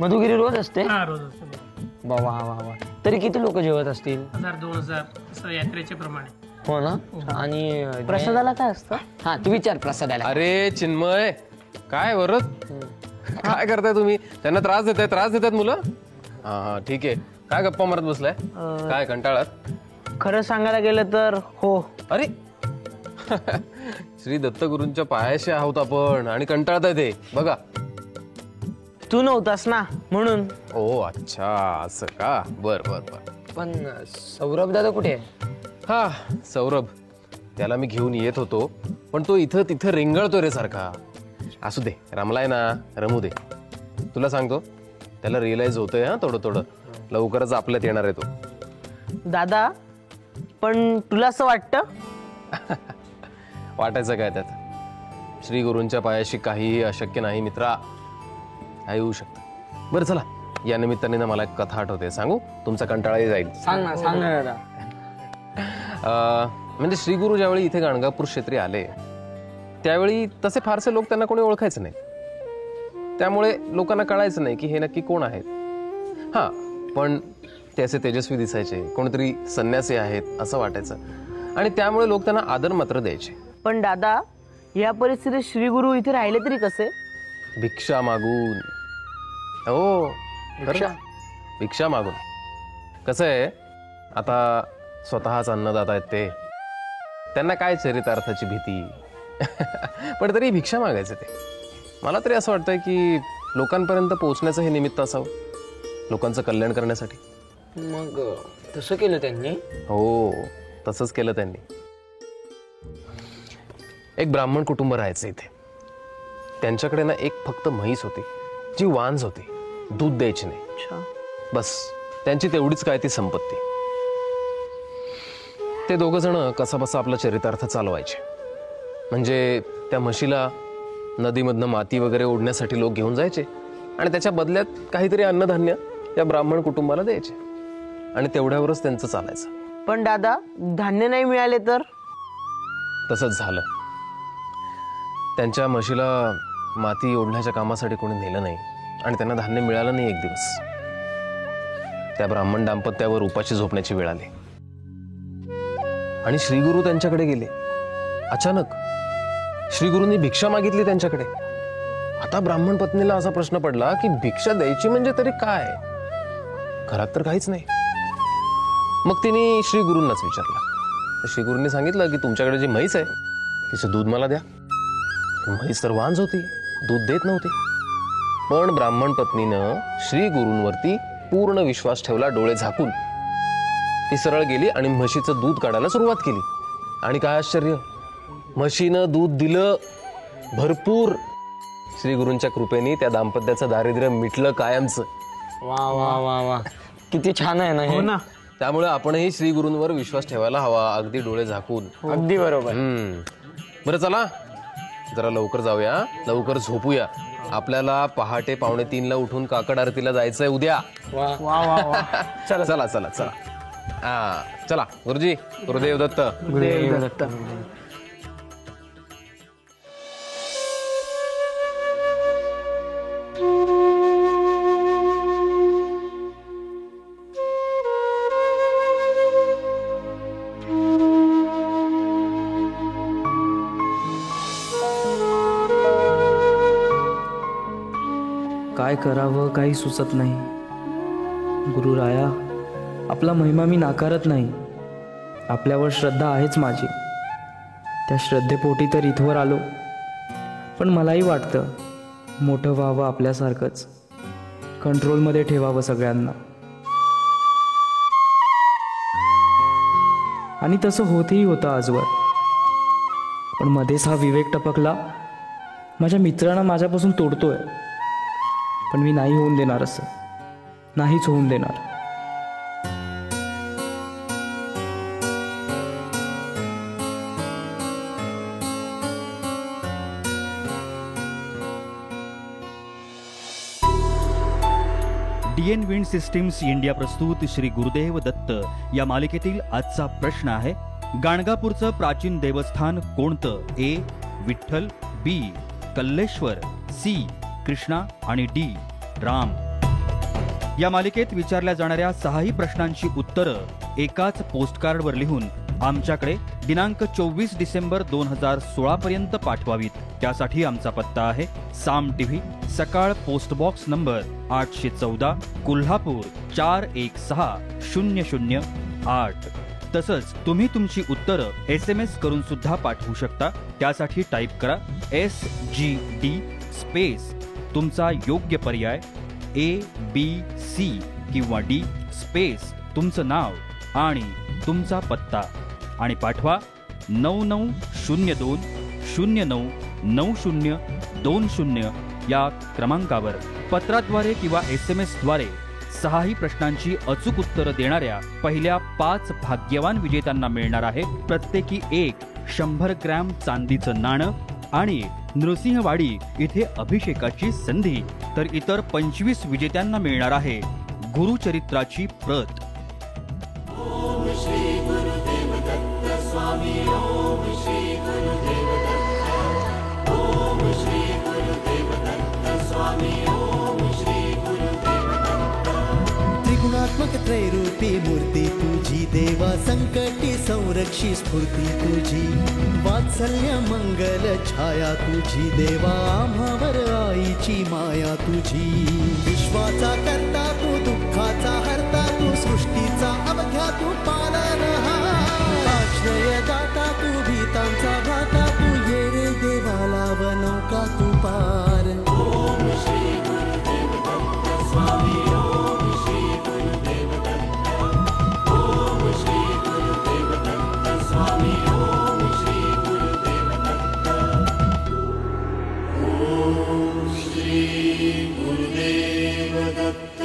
मधुगिरी रोज असते? हा, रोज असते. वा वा वा वा. तरी किती लोक जेवत असतील? 1000-2000 असं यात्रेच्या प्रमाणे. हो ना. आणि प्रसादाला काय असतं? हा, तू विचार प्रसादाला. अरे चिन्मय, काय वरत काय करताय तुम्ही? त्यांना त्रास देतात मुलं? हा ठीक आहे. काय गप्पा मारत बसलाय? काय कंटाळात? खरं सांगायला गेलं तर हो. अरे श्री दत्तगुरूंच्या पायाशी आहोत आपण आणि कंटाळताय ते बघा. तू नव्हतास ना म्हणून. ओ अच्छा, असं का? बर बर बर. पण सौरभ दादा कुठे आहे? हा सौरभ, त्याला मी घेऊन येत होतो, पण तो इथं तिथं रेंगाळतो रे सारखा. असू दे, रमलाय ना, रमू दे. तुला सांगतो, त्याला रिअलाइज होतंय हा थोडं थोडं. लवकरच आपल्यात येणार आहे तो. दादा, पण तुला असं वाटतं? वाटायचं काय त्यात? श्री गुरूंच्या पायाशी काहीही अशक्य नाही मित्रा. काही होऊ शकतं. बरं चला, या निमित्ताने ना मला एक कथा आठवते, सांगू? तुमचा कंटाळाही जाईल. सांग ना दादा. म्हणजे श्री गुरु ज्यावेळी इथे गाणगापूर क्षेत्री आले, त्यावेळी तसे फारसे लोक त्यांना कोणी ओळखायचं नाही. त्यामुळे लोकांना कळायचं नाही की हे नक्की कोण आहेत. हा, पण ते असे तेजस्वी दिसायचे, कोणीतरी संन्यासी आहेत असं वाटायचं, आणि त्यामुळे लोक त्यांना आदर मात्र द्यायचे. पण दादा, या परिस्थितीत श्री गुरु इथे राहिले तरी कसे? भिक्षा मागून. हो, भिक्षा मागून. कसं आहे, आता स्वतःच अन्नदाता आहेत ते, त्यांना काय चरितार्थाची भीती. पण तरी भिक्षा मागायचे ते. मला तरी असं वाटतंय की लोकांपर्यंत पोहोचण्याचं हे निमित्त असावं, लोकांचं कल्याण करण्यासाठी. मग तसं केलं त्यांनी? हो, तसंच केलं त्यांनी. एक ब्राह्मण कुटुंब राहायचं इथे. त्यांच्याकडे ना एक फक्त म्हैस होती, जी वांज होती, दूध द्यायची नाही. बस त्यांची तेवढीच काय ती संपत्ती. ते दोघं जण कसाबसा आपला चरितार्थ चालवायचे. म्हणजे त्या म्हशीला नदीमधनं माती वगैरे ओढण्यासाठी लोक घेऊन जायचे, आणि त्याच्या बदल्यात काहीतरी अन्नधान्य या ब्राह्मण कुटुंबाला द्यायचे, आणि तेवढ्यावरच त्यांचं चालायचं. पण दादा, धान्य नाही मिळाले तर? तसंच झालं. त्यांच्या म्हशीला माती ओढण्याच्या कामासाठी कोणी नेलं नाही, आणि त्यांना धान्य मिळालं नाही. एक दिवस त्या ब्राह्मण दाम्पत्यावर उपाशी झोपण्याची वेळ आली, आणि श्रीगुरु त्यांच्याकडे गेले. अचानक श्रीगुरूंनी भिक्षा मागितली त्यांच्याकडे. आता ब्राह्मण पत्नीला असा प्रश्न पडला की भिक्षा द्यायची म्हणजे तरी काय, घरात तर काहीच नाही. मग तिने श्रीगुरूंनाच विचारलं. श्रीगुरूंनी सांगितलं की तुमच्याकडे जी म्हैस आहे तिचं दूध मला द्या. म्हैस तर वांज होती, दूध देत नव्हती. पण ब्राह्मण पत्नीनं श्रीगुरूंवरती पूर्ण विश्वास ठेवला, डोळे झाकून. ती सरळ गेली आणि म्हशीचं दूध काढायला सुरुवात केली. आणि काय आश्चर्य, म्हशीनं दूध दिलं भरपूर. श्रीगुरूंच्या कृपेने त्या दाम्पत्याचं दारिद्र्य मिटलं कायमचं. वा वा वा वा, किती छान आहे ना हे. हो ना. त्यामुळे आपणही श्रीगुरूंवर विश्वास ठेवायला हवा, अगदी डोळे झाकून. अगदी बरोबर. बरं चला, जरा लवकर जाऊया, लवकर झोपूया. आपल्याला पहाटे 2:45 उठून काकड आरतीला जायचंय उद्या. वा वा वा. चला चला चला चला. हा चला, गुरुजी, गुरुदेव दत्त. गुरुदेव दत्त. काय करावं काही सुचत नाही. गुरुराया, आपला महिमा मी नाकारत नाही. आपल्यावर श्रद्धा आहेच माझी. त्या श्रद्धेपोटी तर इथवर आलो. पण मलाही वाटतं मोठं व्हावं आपल्यासारखंच, कंट्रोलमध्ये ठेवावं सगळ्यांना. आणि तसं होतही होतं आजवर. पण मध्येच हा विवेक टपकला. माझ्या मित्रांना माझ्यापासून तोडतोय. पण मी नाही होऊन देणार, असं नाहीच होऊन देणार. DN विंड सिस्टीम्स इंडिया प्रस्तुत श्री गुरुदेव दत्त या मालिकेतील आजचा प्रश्न आहे, गाणगापूरचं प्राचीन देवस्थान कोणतं? A. Vitthal, B. Kalleshwar, C. Krishna आणि D. राम. या मालिकेत विचारल्या जाणाऱ्या 6ही प्रश्नांची उत्तरं एकाच पोस्टकार्डवर लिहून आमच्याकडे दिनांक 24 डिसेंबर 2016 पर्यंत पाठवावीत. त्यासाठी आमचा पत्ता आहे साम टीव्ही, सकाळ, पोस्ट बॉक्स नंबर 814, कोल्हापूर 416008. तसंच तुम्ही तुमची उत्तरं SMS करून सुद्धा पाठवू शकता. त्यासाठी टाईप करा SGD स्पेस तुमचा योग्य पर्याय ABC किंवा D स्पेस तुमचं नाव आणि तुमचा पत्ता आणि पाठवा 9902099020 या क्रमांकावर. पत्राद्वारे किंवा SMS द्वारे 6ही प्रश्नांची अचूक उत्तरं देणाऱ्या पहिल्या 5 भाग्यवान विजेत्यांना मिळणार आहे प्रत्येकी एक 100 ग्रॅम चांदीचं नाणं आणि नृसिंहवाडी इथे अभिषेकाची संधी. तर इतर 25 विजेत्यांना मिळणार आहे गुरुचरित्राची प्रत. त्रिगुणात्मक त्रैरूपी मूर्ती तुझी देवा, संकटी संरक्षी स्फूर्ती तुझी, वात्सल्य मंगल छाया तुझी देवा, आम्हावर आईची माया तुझी. विश्वाचा करता तू, दुःखाचा हरता तू, सृष्टीचा अवघ्या तू पालनहार, आश्रयदाता तू, भीतांचा भ्राता तू, ये रे देवा लाव नौका तू पार. ओम श्री गुरुदेव दत्त स्वामी, ओम श्री गुरुदेव दत्त, ओम श्री गुरुदेव दत्त स्वामी, ओम श्री गुरुदेव दत्त, ओम श्री गुरुदेव दत्त.